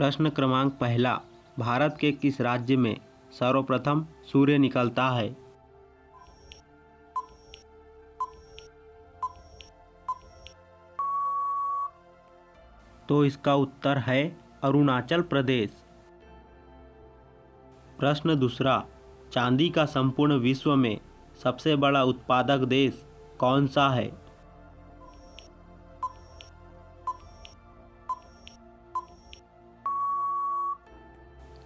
प्रश्न क्रमांक पहला, भारत के किस राज्य में सर्वप्रथम सूर्य निकलता है? तो इसका उत्तर है अरुणाचल प्रदेश। प्रश्न दूसरा, चांदी का संपूर्ण विश्व में सबसे बड़ा उत्पादक देश कौन सा है?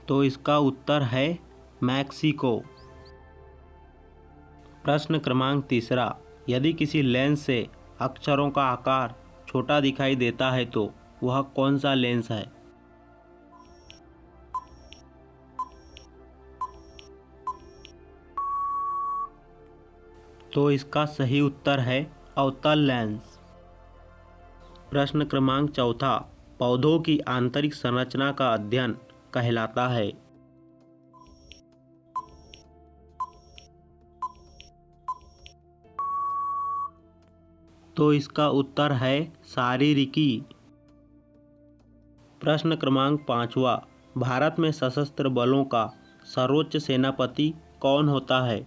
तो इसका उत्तर है मैक्सिको। प्रश्न क्रमांक तीसरा, यदि किसी लेंस से अक्षरों का आकार छोटा दिखाई देता है तो वह कौन सा लेंस है? तो इसका सही उत्तर है अवतल लेंस। प्रश्न क्रमांक चौथा, पौधों की आंतरिक संरचना का अध्ययन कहलाता है? तो इसका उत्तर है शारीरिकी। प्रश्न क्रमांक पांचवा, भारत में सशस्त्र बलों का सर्वोच्च सेनापति कौन होता है?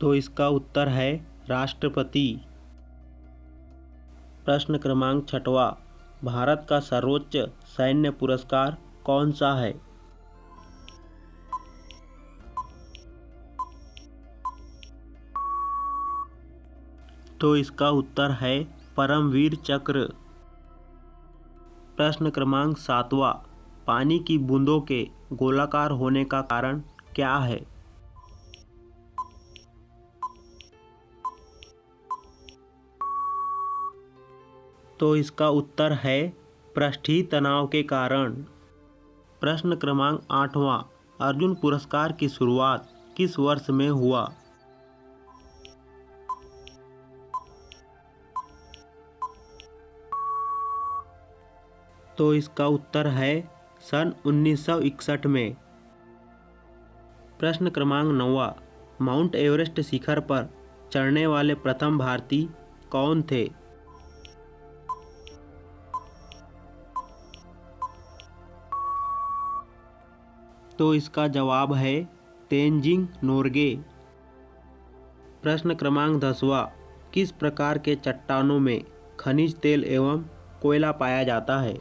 तो इसका उत्तर है राष्ट्रपति। प्रश्न क्रमांक छठवा, भारत का सर्वोच्च सैन्य पुरस्कार कौन सा है? तो इसका उत्तर है परमवीर चक्र। प्रश्न क्रमांक सातवां, पानी की बूंदों के गोलाकार होने का कारण क्या है? तो इसका उत्तर है पृष्ठीय तनाव के कारण। प्रश्न क्रमांक आठवां, अर्जुन पुरस्कार की शुरुआत किस वर्ष में हुआ? तो इसका उत्तर है सन 1961 में। प्रश्न क्रमांक 9वां, माउंट एवरेस्ट शिखर पर चढ़ने वाले प्रथम भारतीय कौन थे? तो इसका जवाब है तेनजिंग नोर्गे। प्रश्न क्रमांक 10वां, किस प्रकार के चट्टानों में खनिज तेल एवं कोयला पाया जाता है?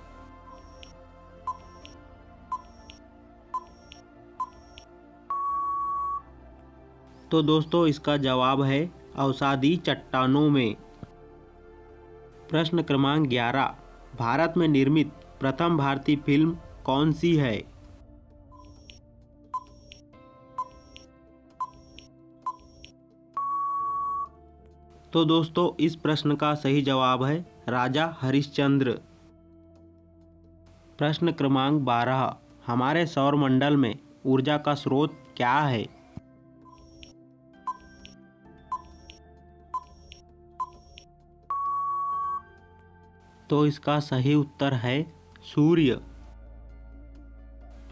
तो दोस्तों इसका जवाब है अवसादी चट्टानों में। प्रश्न क्रमांक 11, भारत में निर्मित प्रथम भारतीय फिल्म कौन सी है? तो दोस्तों इस प्रश्न का सही जवाब है राजा हरिश्चंद्र। प्रश्न क्रमांक 12, हमारे सौरमंडल में ऊर्जा का स्रोत क्या है? तो इसका सही उत्तर है सूर्य।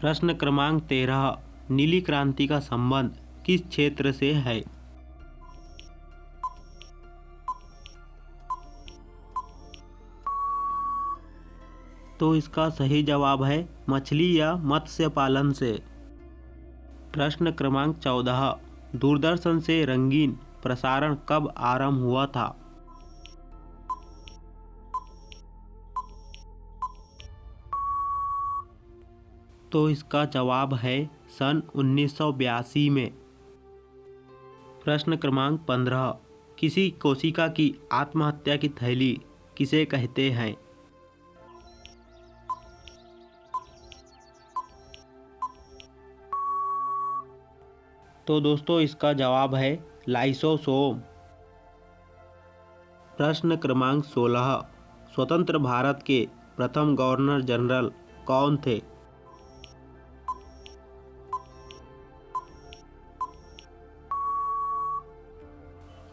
प्रश्न क्रमांक 13, नीली क्रांति का संबंध किस क्षेत्र से है? तो इसका सही जवाब है मछली या मत्स्य पालन से। प्रश्न क्रमांक 14, दूरदर्शन से रंगीन प्रसारण कब आरंभ हुआ था? तो इसका जवाब है सन 1982 में। प्रश्न क्रमांक 15, किसी कोशिका की आत्महत्या की थैली किसे कहते हैं? तो दोस्तों इसका जवाब है लाइसोसोम। प्रश्न क्रमांक 16, स्वतंत्र भारत के प्रथम गवर्नर जनरल कौन थे?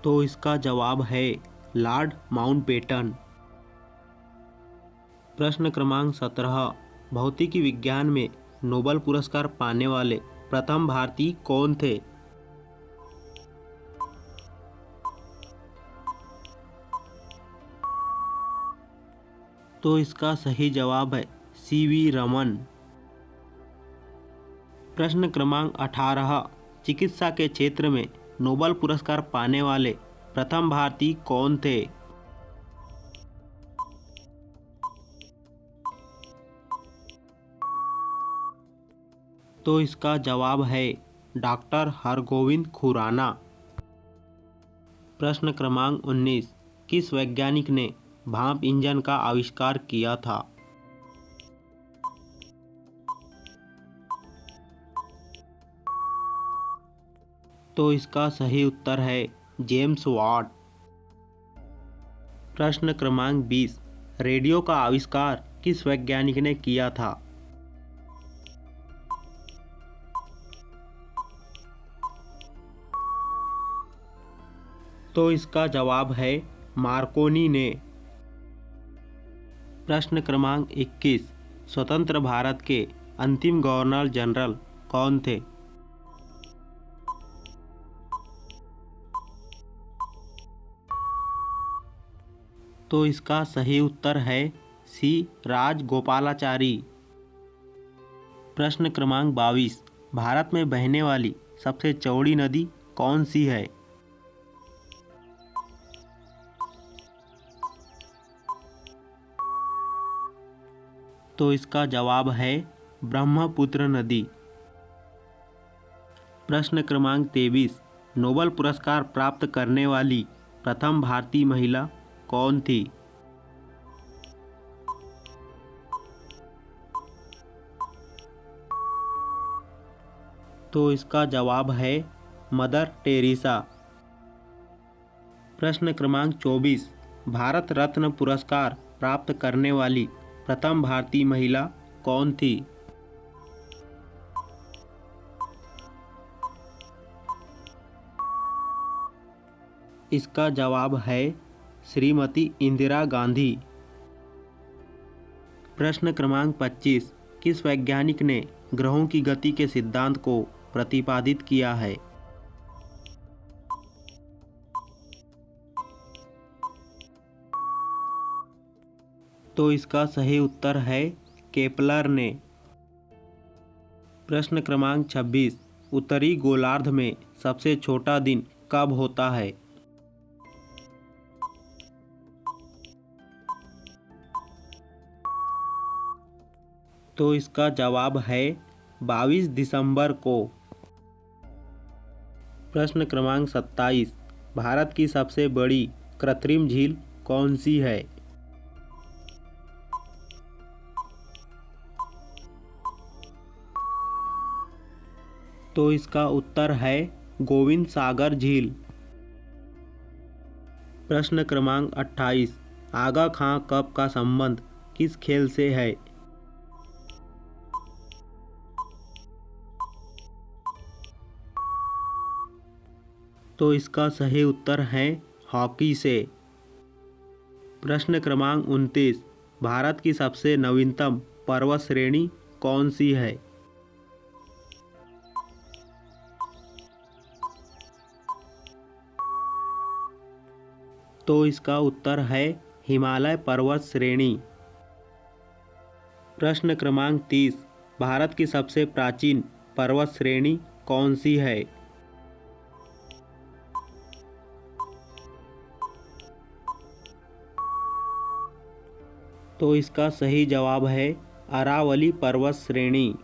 तो इसका जवाब है लॉर्ड माउंटबेटन। प्रश्न क्रमांक 17, भौतिकी विज्ञान में नोबेल पुरस्कार पाने वाले प्रथम भारतीय कौन थे? तो इसका सही जवाब है सीवी रमन। प्रश्न क्रमांक 18, चिकित्सा के क्षेत्र में नोबेल पुरस्कार पाने वाले प्रथम भारतीय कौन थे? तो इसका जवाब है डॉक्टर हरगोविंद खुराना। प्रश्न क्रमांक 19, किस वैज्ञानिक ने भाप इंजन का आविष्कार किया था? तो इसका सही उत्तर है जेम्स वाट। प्रश्न क्रमांक 20, रेडियो का आविष्कार किस वैज्ञानिक ने किया था? तो इसका जवाब है मार्कोनी ने। प्रश्न क्रमांक 21, स्वतंत्र भारत के अंतिम गवर्नर जनरल कौन थे? तो इसका सही उत्तर है सी राजगोपालाचारी। प्रश्न क्रमांक 22, भारत में बहने वाली सबसे चौड़ी नदी कौन सी है? तो इसका जवाब है ब्रह्मपुत्र नदी। प्रश्न क्रमांक 23, नोबेल पुरस्कार प्राप्त करने वाली प्रथम भारतीय महिला कौन थी? तो इसका जवाब है मदर टेरेसा। प्रश्न क्रमांक 24, भारत रत्न पुरस्कार प्राप्त करने वाली प्रथम भारतीय महिला कौन थी? इसका जवाब है श्रीमती इंदिरा गांधी। प्रश्न क्रमांक 25, किस वैज्ञानिक ने ग्रहों की गति के सिद्धांत को प्रतिपादित किया है? तो इसका सही उत्तर है केपलर ने। प्रश्न क्रमांक 26, उत्तरी गोलार्ध में सबसे छोटा दिन कब होता है? तो इसका जवाब है 22 दिसंबर को। प्रश्न क्रमांक 27, भारत की सबसे बड़ी कृत्रिम झील कौन सी है? तो इसका उत्तर है गोविंद सागर झील। प्रश्न क्रमांक 28, आगा खां कप का संबंध किस खेल से है? तो इसका सही उत्तर है हॉकी से। प्रश्न क्रमांक 29, भारत की सबसे नवीनतम पर्वत श्रेणी कौन सी है? तो इसका उत्तर है हिमालय पर्वत श्रेणी। प्रश्न क्रमांक 30, भारत की सबसे प्राचीन पर्वत श्रेणी कौन सी है? तो इसका सही जवाब है अरावली पर्वत श्रेणी।